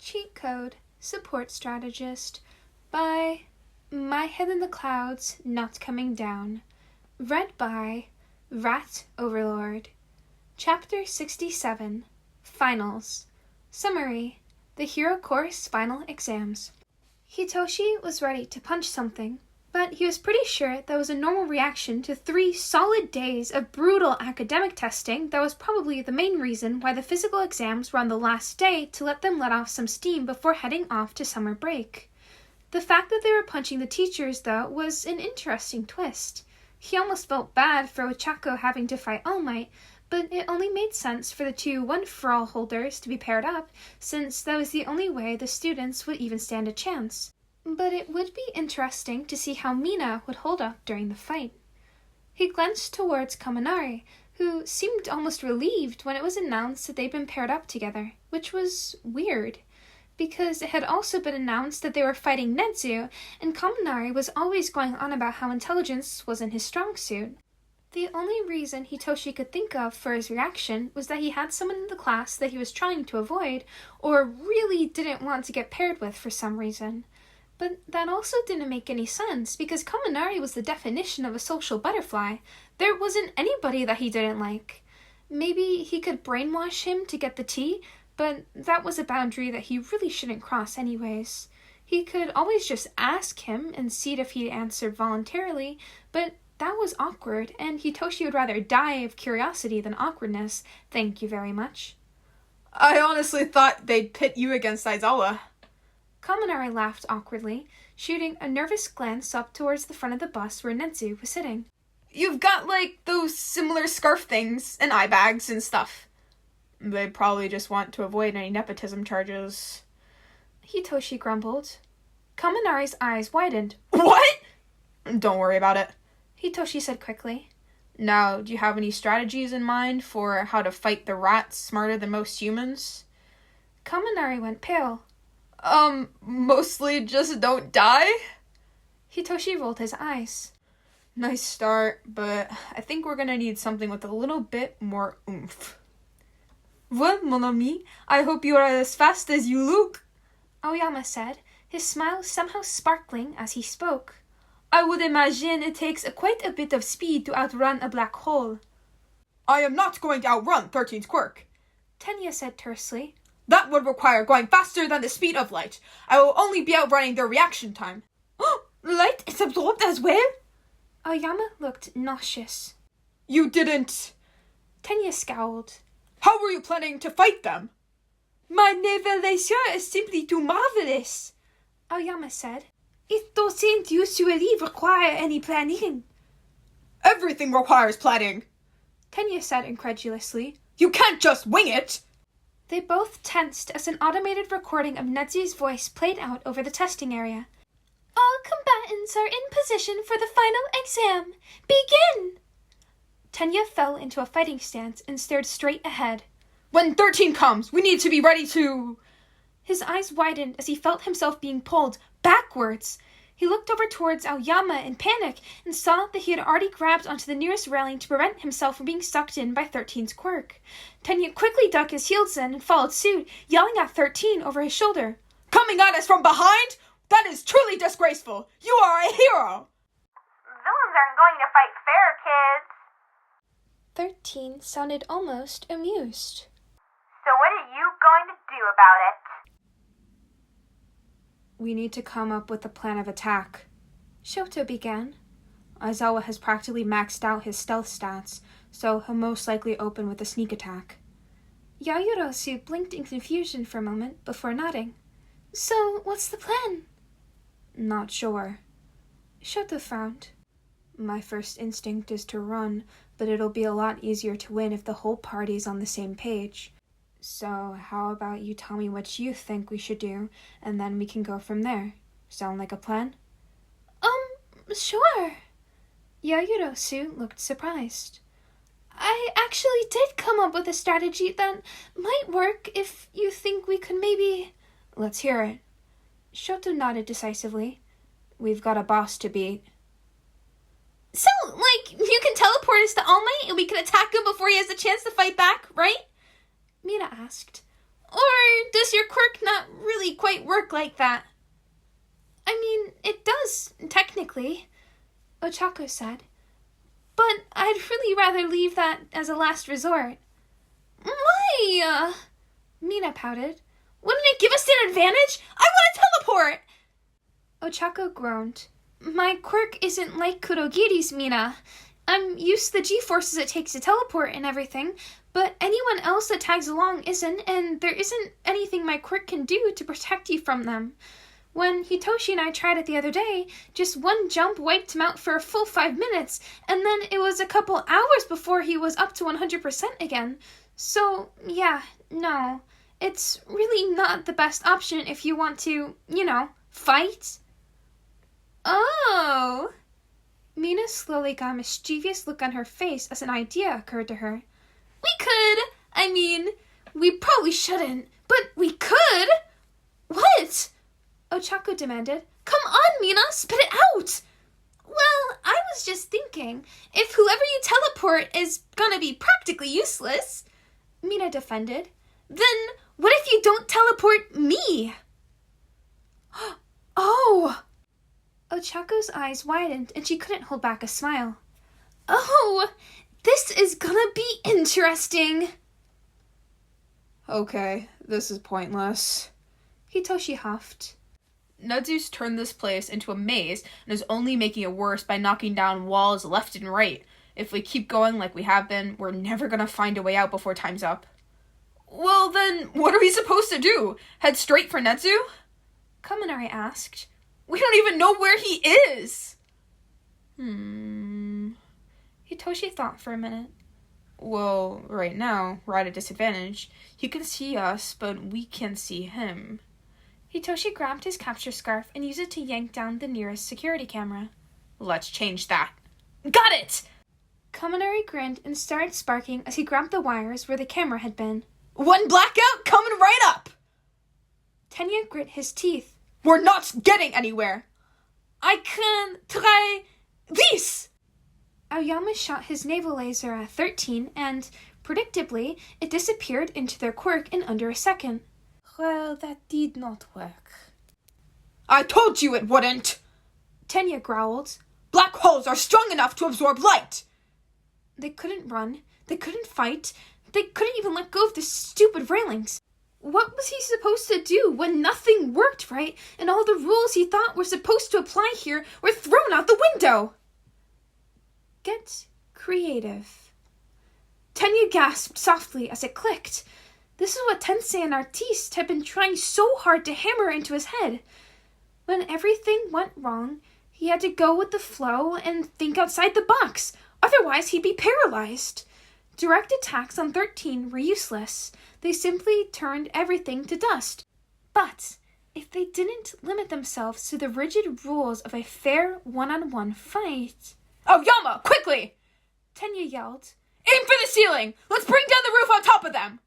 Cheat Code Support Strategist by myheadinthecoudsnotcomingdown. Read by Rat Overlord. Chapter 67 Finals. Summary: The Hero Course Final Exams. Hitoshi was ready to punch something, but he was pretty sure that was a normal reaction to 3 solid days of brutal academic testing that was probably the main reason why the physical exams were on the last day, to let them let off some steam before heading off to summer break. The fact that they were punching the teachers, though, was an interesting twist. He almost felt bad for Ochako having to fight All Might, but it only made sense for the 2 one-for-all holders to be paired up, since that was the only way the students would even stand a chance. But it would be interesting to see how Mina would hold up during the fight. He glanced towards Kaminari, who seemed almost relieved when it was announced that they'd been paired up together, which was weird, because it had also been announced that they were fighting Netsu, and Kaminari was always going on about how intelligence wasn't his strong suit. The only reason Hitoshi could think of for his reaction was that he had someone in the class that he was trying to avoid, or really didn't want to get paired with for some reason. But that also didn't make any sense, because Kaminari was the definition of a social butterfly. There wasn't anybody that he didn't like. Maybe he could brainwash him to get the tea, but that was a boundary that he really shouldn't cross anyways. He could always just ask him and see if he answered voluntarily, but that was awkward, and Hitoshi would rather die of curiosity than awkwardness. Thank you very much. I honestly thought they'd pit you against Aizawa. Kaminari laughed awkwardly, shooting a nervous glance up towards the front of the bus where Netsu was sitting. You've got, those similar scarf things and eye bags and stuff. They probably just want to avoid any nepotism charges. Hitoshi grumbled. Kaminari's eyes widened. What? Don't worry about it, Hitoshi said quickly. Now, do you have any strategies in mind for how to fight the rats smarter than most humans? Kaminari went pale. Mostly just don't die? Hitoshi rolled his eyes. Nice start, but I think we're gonna need something with a little bit more oomph. Well, mon ami, I hope you are as fast as you look, Aoyama said, his smile somehow sparkling as he spoke. I would imagine it takes quite a bit of speed to outrun a black hole. I am not going to outrun 13's quirk, Tenya said tersely. That would require going faster than the speed of light. I will only be outrunning their reaction time. Light is absorbed as well? Aoyama looked nauseous. You didn't... Tenya scowled. How were you planning to fight them? My revelation is simply too marvelous, Aoyama said. It doesn't usually require any planning. Everything requires planning, Tenya said incredulously. You can't just wing it. They both tensed as an automated recording of Netsu's voice played out over the testing area. All combatants are in position for the final exam. Begin! Tenya fell into a fighting stance and stared straight ahead. When 13 comes, we need to be ready to... His eyes widened as he felt himself being pulled backwards. He looked over towards Aoyama in panic and saw that he had already grabbed onto the nearest railing to prevent himself from being sucked in by 13's quirk. Tenya quickly dug his heels in and followed suit, yelling at 13 over his shoulder. Coming at us from behind? That is truly disgraceful. You are a hero. Villains aren't going to fight fair, kids. 13 sounded almost amused. So what are you going to do about it? We need to come up with a plan of attack, Shoto began. Aizawa has practically maxed out his stealth stats, so he'll most likely open with a sneak attack. Yayorosu blinked in confusion for a moment before nodding. So, what's the plan? Not sure. Shoto frowned. My first instinct is to run, but it'll be a lot easier to win if the whole party's on the same page. So, how about you tell me what you think we should do, and then we can go from there. Sound like a plan? Sure. Yayorosu looked surprised. I actually did come up with a strategy that might work if you think we could maybe... Let's hear it. Shoto nodded decisively. We've got a boss to beat. So, you can teleport us to All Might and we can attack him before he has a chance to fight back, right? Mina asked. Or does your quirk not really really quite work like that. I mean, it does, technically, Ochako said. But I'd really rather leave that as a last resort. Why? Mina pouted. Wouldn't it give us an advantage? I want to teleport! Ochako groaned. My quirk isn't like Kurogiri's, Mina. I'm used to the G-forces it takes to teleport and everything, but anyone else that tags along isn't, and there isn't anything my quirk can do to protect you from them. When Hitoshi and I tried it the other day, just one jump wiped him out for a full 5 minutes, and then it was a couple hours before he was up to 100% again. So, yeah, no. It's really not the best option if you want to, fight. Oh! Mina slowly got a mischievous look on her face as an idea occurred to her. We probably shouldn't, but we could! What? Ochako demanded. Come on, Mina, spit it out! Well, I was just thinking, if whoever you teleport is gonna be practically useless, Mina defended, then what if you don't teleport me? Oh! Ochako's eyes widened and she couldn't hold back a smile. Oh, this is gonna be interesting. Okay, this is pointless. Hitoshi huffed. Nedzu's turned this place into a maze and is only making it worse by knocking down walls left and right. If we keep going like we have been, we're never gonna find a way out before time's up. Well then, what are we supposed to do? Head straight for Nedzu? Kaminari asked. We don't even know where he is! Hitoshi thought for a minute. Well, right now, we're at a disadvantage. He can see us, but we can't see him. Hitoshi grabbed his capture scarf and used it to yank down the nearest security camera. Let's change that. Got it! Kaminari grinned and started sparking as he grabbed the wires where the camera had been. One blackout coming right up! Tenya grit his teeth. We're not getting anywhere! I can try this! Aoyama shot his naval laser at 13 and, predictably, it disappeared into their quirk in under a second. Well, that did not work. I told you it wouldn't! Tenya growled. Black holes are strong enough to absorb light! They couldn't run. They couldn't fight. They couldn't even let go of the stupid railings. What was he supposed to do when nothing worked right and all the rules he thought were supposed to apply here were thrown out the window? Get creative. Tenya gasped softly as it clicked. This is what Tensei and Artiste had been trying so hard to hammer into his head. When everything went wrong, he had to go with the flow and think outside the box. Otherwise, he'd be paralyzed. Direct attacks on 13 were useless. They simply turned everything to dust. But if they didn't limit themselves to the rigid rules of a fair one-on-one fight... Aoyama, quickly! Tenya yelled. Aim for the ceiling! Let's bring down the roof on top of them!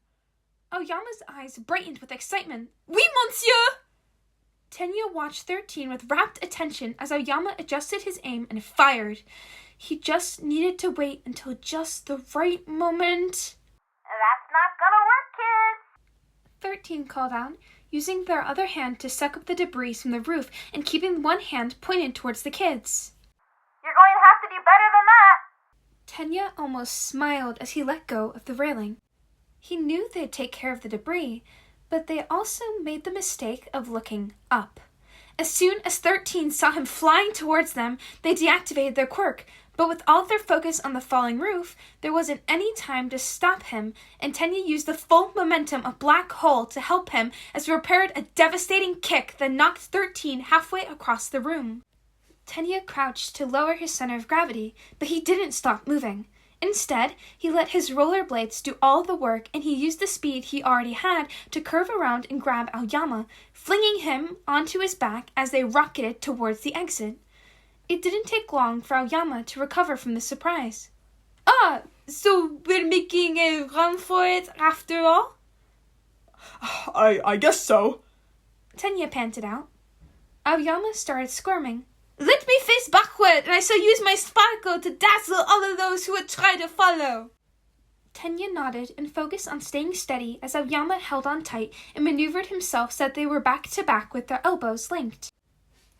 Aoyama's eyes brightened with excitement. Oui, monsieur! Tenya watched 13 with rapt attention as Aoyama adjusted his aim and fired. He just needed to wait until just the right moment. That's not gonna work, kids! 13 called out, using their other hand to suck up the debris from the roof and keeping one hand pointed towards the kids. You're going to have to do better than that! Tenya almost smiled as he let go of the railing. He knew they'd take care of the debris, but they also made the mistake of looking up. As soon as 13 saw him flying towards them, they deactivated their quirk, but with all their focus on the falling roof, there wasn't any time to stop him, and Tenya used the full momentum of Black Hole to help him as he prepared a devastating kick that knocked 13 halfway across the room. Tenya crouched to lower his center of gravity, but he didn't stop moving. Instead, he let his rollerblades do all the work, and he used the speed he already had to curve around and grab Aoyama, flinging him onto his back as they rocketed towards the exit. It didn't take long for Aoyama to recover from the surprise. Ah, so we're making a run for it after all? I guess so. Tenya panted out. Aoyama started squirming. Let me face backward, and I shall use my sparkle to dazzle all of those who would try to follow. Tenya nodded and focused on staying steady as Aoyama held on tight and maneuvered himself so that they were back to back with their elbows linked.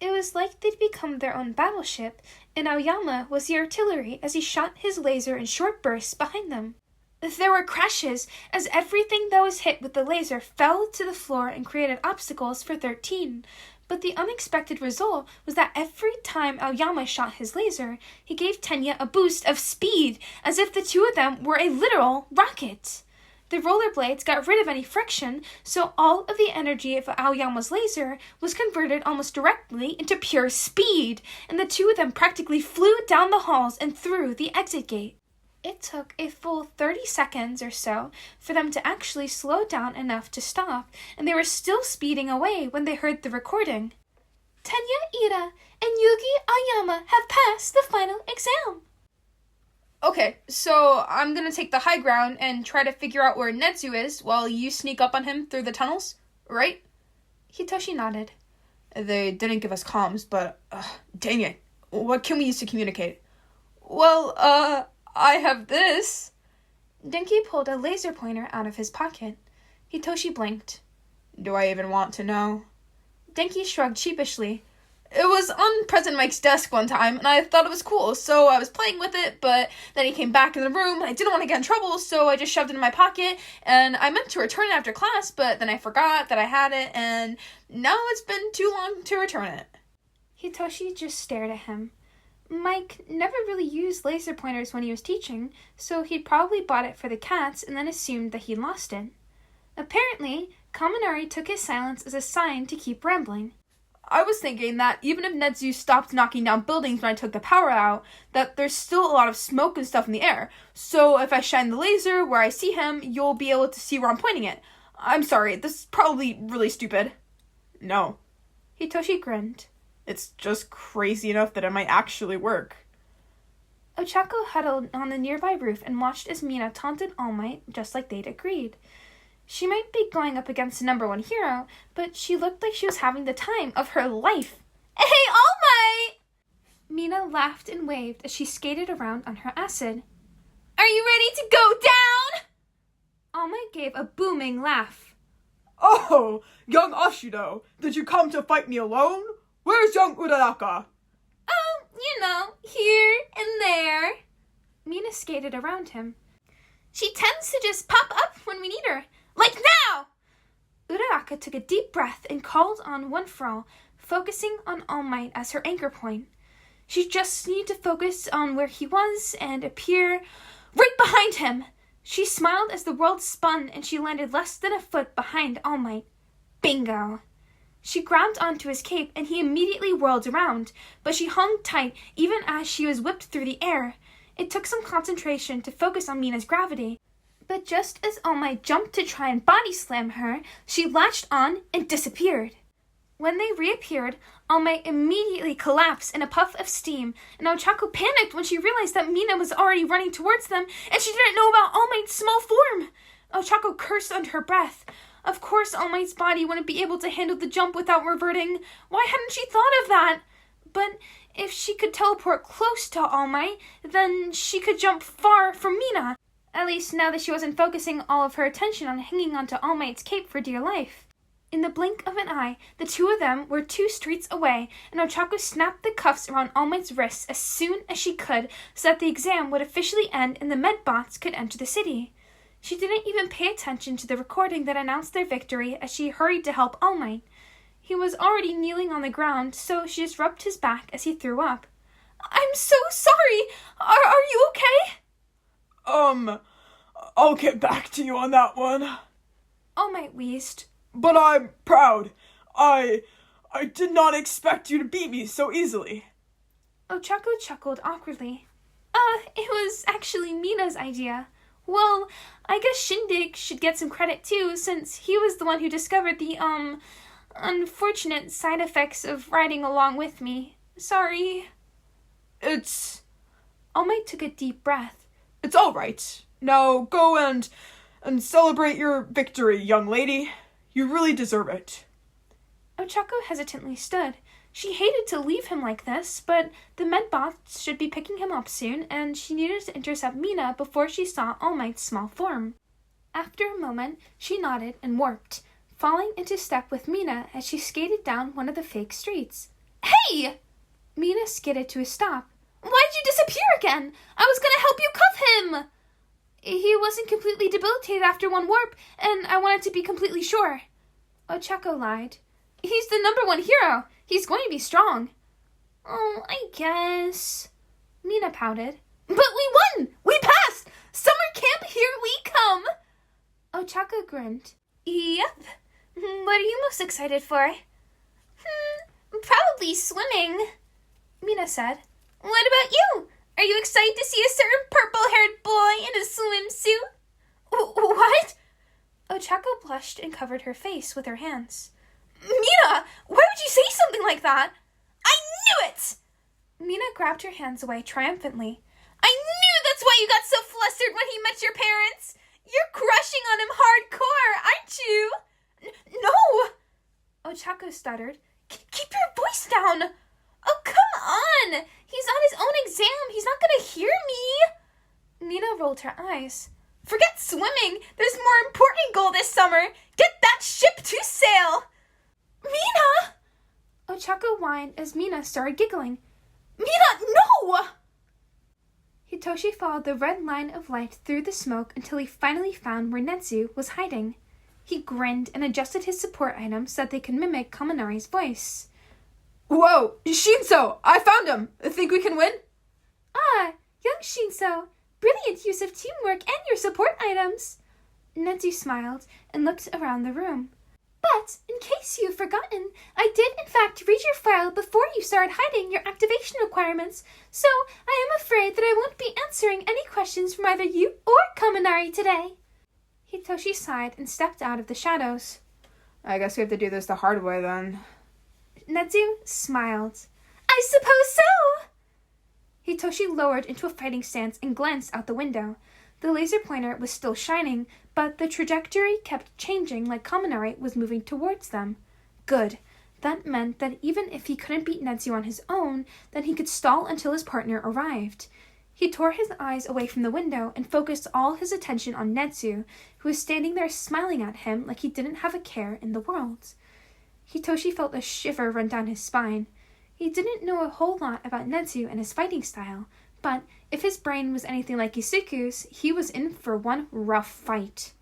It was like they'd become their own battleship, and Aoyama was the artillery as he shot his laser in short bursts behind them. There were crashes as everything that was hit with the laser fell to the floor and created obstacles for 13. But the unexpected result was that every time Aoyama shot his laser, he gave Tenya a boost of speed, as if the two of them were a literal rocket. The rollerblades got rid of any friction, so all of the energy of Aoyama's laser was converted almost directly into pure speed, and the two of them practically flew down the halls and through the exit gate. It took a full 30 seconds or so for them to actually slow down enough to stop, and they were still speeding away when they heard the recording. Tenya Ida and Yugi Aoyama have passed the final exam. Okay, so I'm gonna take the high ground and try to figure out where Netsu is while you sneak up on him through the tunnels, right? Hitoshi nodded. They didn't give us comms, but dang it. What can we use to communicate? Well, I have this. Denki pulled a laser pointer out of his pocket. Hitoshi blinked. Do I even want to know? Denki shrugged sheepishly. It was on President Mike's desk one time, and I thought it was cool, so I was playing with it, but then he came back in the room, and I didn't want to get in trouble, so I just shoved it in my pocket, and I meant to return it after class, but then I forgot that I had it, and now it's been too long to return it. Hitoshi just stared at him. Mike never really used laser pointers when he was teaching, so he'd probably bought it for the cats and then assumed that he'd lost it. Apparently, Kaminari took his silence as a sign to keep rambling. I was thinking that even if Netsu stopped knocking down buildings when I took the power out, that there's still a lot of smoke and stuff in the air. So if I shine the laser where I see him, you'll be able to see where I'm pointing it. I'm sorry, this is probably really stupid. No. Hitoshi grinned. It's just crazy enough that it might actually work. Ochako huddled on the nearby roof and watched as Mina taunted All Might just like they'd agreed. She might be going up against the number one hero, but she looked like she was having the time of her life. Hey, All Might! Mina laughed and waved as she skated around on her acid. Are you ready to go down? All Might gave a booming laugh. Oh, young Ashido, did you come to fight me alone? Where's young Uraraka? Oh, you know, here and there. Mina skated around him. She tends to just pop up when we need her. Like now! Uraraka took a deep breath and called on One For All, focusing on All Might as her anchor point. She just needed to focus on where he was and appear right behind him. She smiled as the world spun and she landed less than a foot behind All Might. Bingo! She grabbed onto his cape and he immediately whirled around, but she hung tight even as she was whipped through the air. It took some concentration to focus on Mina's gravity. But just as All Might jumped to try and body slam her, she latched on and disappeared. When they reappeared, All Might immediately collapsed in a puff of steam, and Ochako panicked when she realized that Mina was already running towards them, and she didn't know about All Might's small form. Ochako cursed under her breath. Of course All Might's body wouldn't be able to handle the jump without reverting. Why hadn't she thought of that? But if she could teleport close to All Might, then she could jump far from Mina. At least now that she wasn't focusing all of her attention on hanging onto All Might's cape for dear life. In the blink of an eye, the two of them were 2 streets away, and Ochako snapped the cuffs around All Might's wrists as soon as she could so that the exam would officially end and the medbots could enter the city. She didn't even pay attention to the recording that announced their victory as she hurried to help All Might. He was already kneeling on the ground, so she just rubbed his back as he threw up. I'm so sorry! Are you okay? I'll get back to you on that one. All Might wheezed. But I'm proud. I did not expect you to beat me so easily. Ochako chuckled awkwardly. It was actually Mina's idea. Well, I guess Shindig should get some credit too, since he was the one who discovered the, unfortunate side effects of riding along with me. Sorry. All Might took a deep breath. It's all right. Now go and celebrate your victory, young lady. You really deserve it. Ochako hesitantly stood. She hated to leave him like this, but the medbots should be picking him up soon, and she needed to intercept Mina before she saw All Might's small form. After a moment, she nodded and warped, falling into step with Mina as she skated down one of the fake streets. Hey! Mina skidded to a stop. Why'd you disappear again? I was gonna help you cuff him! He wasn't completely debilitated after one warp, and I wanted to be completely sure. Ochako lied. He's the #1 hero. He's going to be strong. Oh, I guess. Mina pouted. But we won! We passed! Summer camp, here we come! Ochako grinned. Yep. What are you most excited for? Probably swimming, Mina said. What about you? Are you excited to see a certain purple-haired boy in a swimsuit? What? Ochako blushed and covered her face with her hands. Mina, why would you say something like that? I knew it! Mina grabbed her hands away triumphantly. I knew that's why you got so flustered when he met your parents. You're crushing on him hardcore, aren't you? No! Ochako stuttered. Keep your voice down. Oh, come on. He's on his own exam. He's not going to hear me. Mina rolled her eyes. Forget swimming. There's more important goal this summer. Get that ship to sail. Mina! Ochako whined as Mina started giggling. Mina, no! Hitoshi followed the red line of light through the smoke until he finally found where Netsu was hiding. He grinned and adjusted his support items so that they could mimic Kaminari's voice. Whoa! Shinso! I found him! Think we can win? Ah, young Shinso. Brilliant use of teamwork and your support items. Netsu smiled and looked around the room. But, in case you've forgotten, I did in fact read your file before you started hiding your activation requirements, so I am afraid that I won't be answering any questions from either you or Kaminari today. Hitoshi sighed and stepped out of the shadows. I guess we have to do this the hard way then. Netsu smiled. I suppose so! Hitoshi lowered into a fighting stance and glanced out the window. The laser pointer was still shining, but the trajectory kept changing like Kaminari was moving towards them. Good. That meant that even if he couldn't beat Netsu on his own, then he could stall until his partner arrived. He tore his eyes away from the window and focused all his attention on Netsu, who was standing there smiling at him like he didn't have a care in the world. Hitoshi felt a shiver run down his spine. He didn't know a whole lot about Netsu and his fighting style, but if his brain was anything like Isuku's, he was in for one rough fight.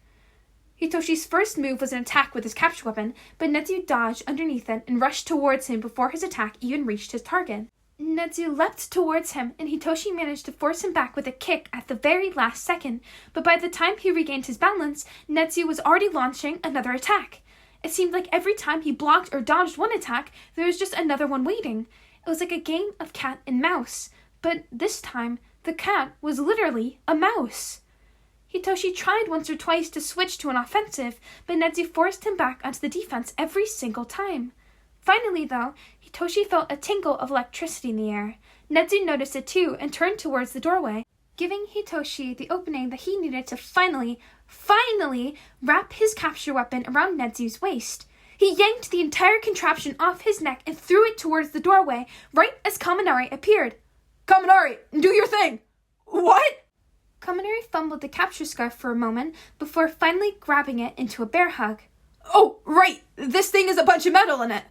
Hitoshi's first move was an attack with his capture weapon, but Netsu dodged underneath it and rushed towards him before his attack even reached his target. Netsu leapt towards him, and Hitoshi managed to force him back with a kick at the very last second, but by the time he regained his balance, Netsu was already launching another attack. It seemed like every time he blocked or dodged one attack, there was just another one waiting. It was like a game of cat and mouse, but this time, the cat was literally a mouse. Hitoshi tried once or twice to switch to an offensive, but Netsu forced him back onto the defense every single time. Finally, though, Hitoshi felt a tingle of electricity in the air. Netsu noticed it too and turned towards the doorway, giving Hitoshi the opening that he needed to finally wrap his capture weapon around Netsu's waist. He yanked the entire contraption off his neck and threw it towards the doorway, right as Kaminari appeared. Kaminari, do your thing! What? Kaminari fumbled the capture scarf for a moment before finally grabbing it into a bear hug. Oh, right! This thing has a bunch of metal in it!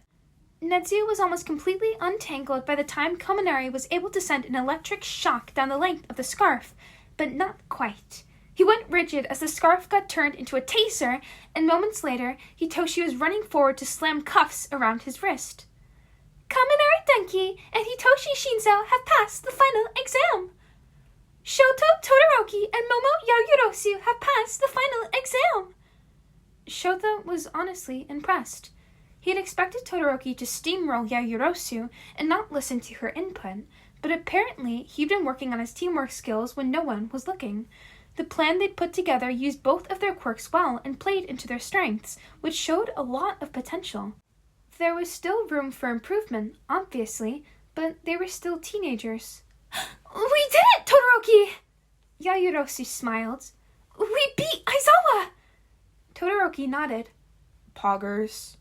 Netsu was almost completely untangled by the time Kaminari was able to send an electric shock down the length of the scarf, but not quite. He went rigid as the scarf got turned into a taser, and moments later, Hitoshi was running forward to slam cuffs around his wrist. Kaminari Denki and Hitoshi Shinso have passed the final exam. Shoto Todoroki and Momo Yaoyorosu have passed the final exam. Shota was honestly impressed. He had expected Todoroki to steamroll Yaoyorosu and not listen to her input, but apparently he'd been working on his teamwork skills when no one was looking. The plan they'd put together used both of their quirks well and played into their strengths, which showed a lot of potential. There was still room for improvement, obviously, but they were still teenagers. We did it, Todoroki! Yaoyorosu smiled. We beat Aizawa! Todoroki nodded. Poggers.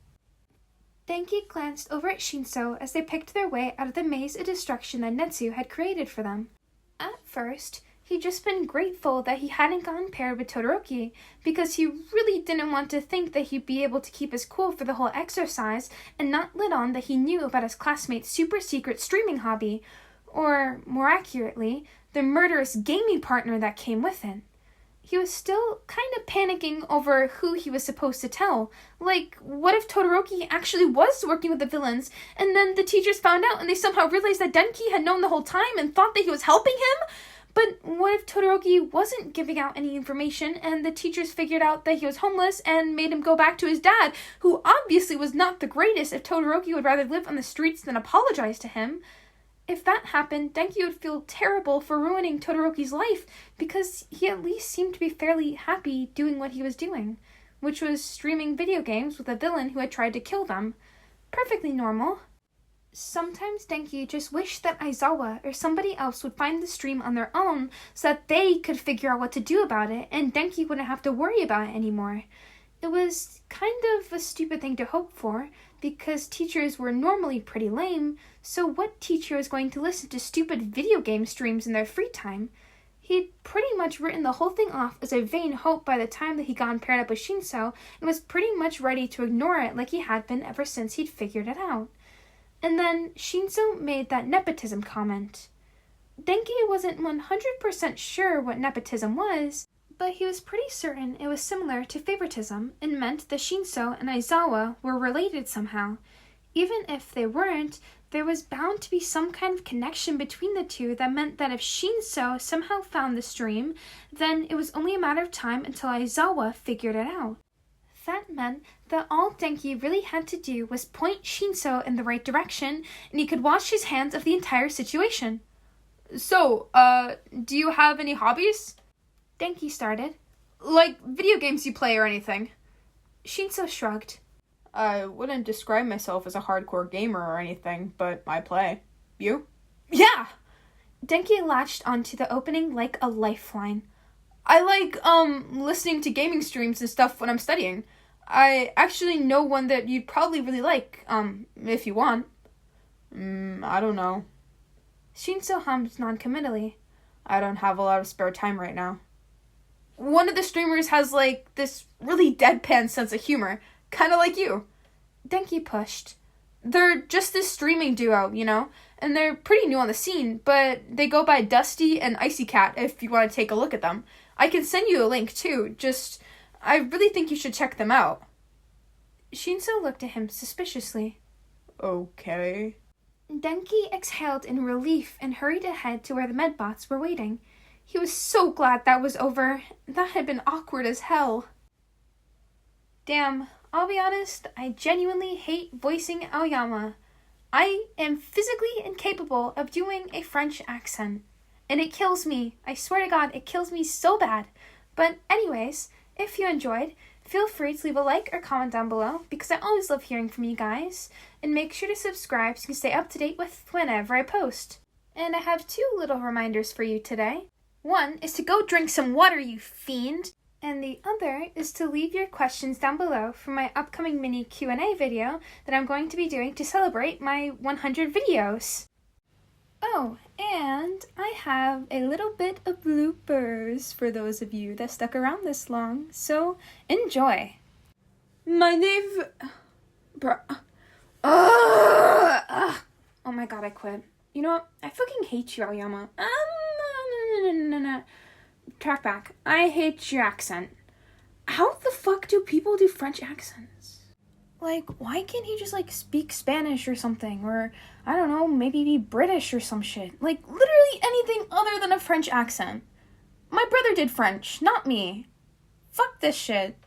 Denki glanced over at Shinso as they picked their way out of the maze of destruction that Netsu had created for them. At first, he'd just been grateful that he hadn't gotten paired with Todoroki, because he really didn't want to think that he'd be able to keep his cool for the whole exercise and not let on that he knew about his classmate's super secret streaming hobby, or, more accurately, the murderous gaming partner that came with it. He was still kind of panicking over who he was supposed to tell. Like, what if Todoroki actually was working with the villains, and then the teachers found out and they somehow realized that Denki had known the whole time and thought that he was helping him? But what if Todoroki wasn't giving out any information and the teachers figured out that he was homeless and made him go back to his dad, who obviously was not the greatest if Todoroki would rather live on the streets than apologize to him? If that happened, Denki would feel terrible for ruining Todoroki's life, because he at least seemed to be fairly happy doing what he was doing, which was streaming video games with a villain who had tried to kill them. Perfectly normal. Sometimes Denki just wished that Aizawa or somebody else would find the stream on their own so that they could figure out what to do about it and Denki wouldn't have to worry about it anymore. It was kind of a stupid thing to hope for, because teachers were normally pretty lame, so what teacher was going to listen to stupid video game streams in their free time? He'd pretty much written the whole thing off as a vain hope by the time that he got paired up with Shinso, and was pretty much ready to ignore it like he had been ever since he'd figured it out. And then Shinso made that nepotism comment. Denki wasn't 100% sure what nepotism was, but he was pretty certain it was similar to favoritism and meant that Shinso and Aizawa were related somehow. Even if they weren't, there was bound to be some kind of connection between the two that meant that if Shinso somehow found the stream, then it was only a matter of time until Aizawa figured it out. That meant that all Denki really had to do was point Shinso in the right direction, and he could wash his hands of the entire situation. So, do you have any hobbies? Denki started. Like video games you play or anything? Shinso shrugged. I wouldn't describe myself as a hardcore gamer or anything, but I play. You? Yeah! Denki latched onto the opening like a lifeline. I like, listening to gaming streams and stuff when I'm studying. I actually know one that you'd probably really like, if you want. I don't know. Shinso hummed non-committally. I don't have a lot of spare time right now. One of the streamers has, like, this really deadpan sense of humor. Kind of like you. Denki pushed. They're just this streaming duo, you know? And they're pretty new on the scene, but they go by Dusty and Icy Cat if you want to take a look at them. I can send you a link, too. I really think you should check them out. Shinso looked at him suspiciously. Okay. Denki exhaled in relief and hurried ahead to where the medbots were waiting. He was so glad that was over. That had been awkward as hell. Damn, I'll be honest, I genuinely hate voicing Aoyama. I am physically incapable of doing a French accent. And it kills me. I swear to God, it kills me so bad. But anyways, if you enjoyed, feel free to leave a like or comment down below, because I always love hearing from you guys. And make sure to subscribe so you can stay up to date with whenever I post. And I have 2 little reminders for you today. One is to go drink some water, you fiend. And the other is to leave your questions down below for my upcoming mini Q&A video that I'm going to be doing to celebrate my 100 videos. Oh, and I have a little bit of bloopers for those of you that stuck around this long, so enjoy. My name... Oh my god, I quit. You know what? I fucking hate you, Aoyama. No. Track back. I hate your accent. How the fuck do people do French accents? Like, why can't he just, like, speak Spanish or something? Or, I don't know, maybe be British or some shit. Like, literally anything other than a French accent. My brother did French, not me. Fuck this shit.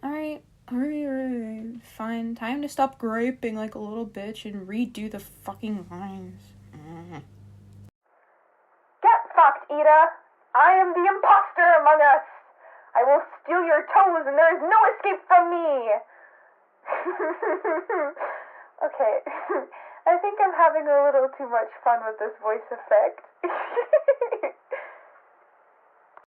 Alright. Fine. Time to stop griping like a little bitch and redo the fucking lines. Get fucked, Ida! I am the imposter among us! I will steal your toes and there is no escape from me! Okay, I think I'm having a little too much fun with this voice effect.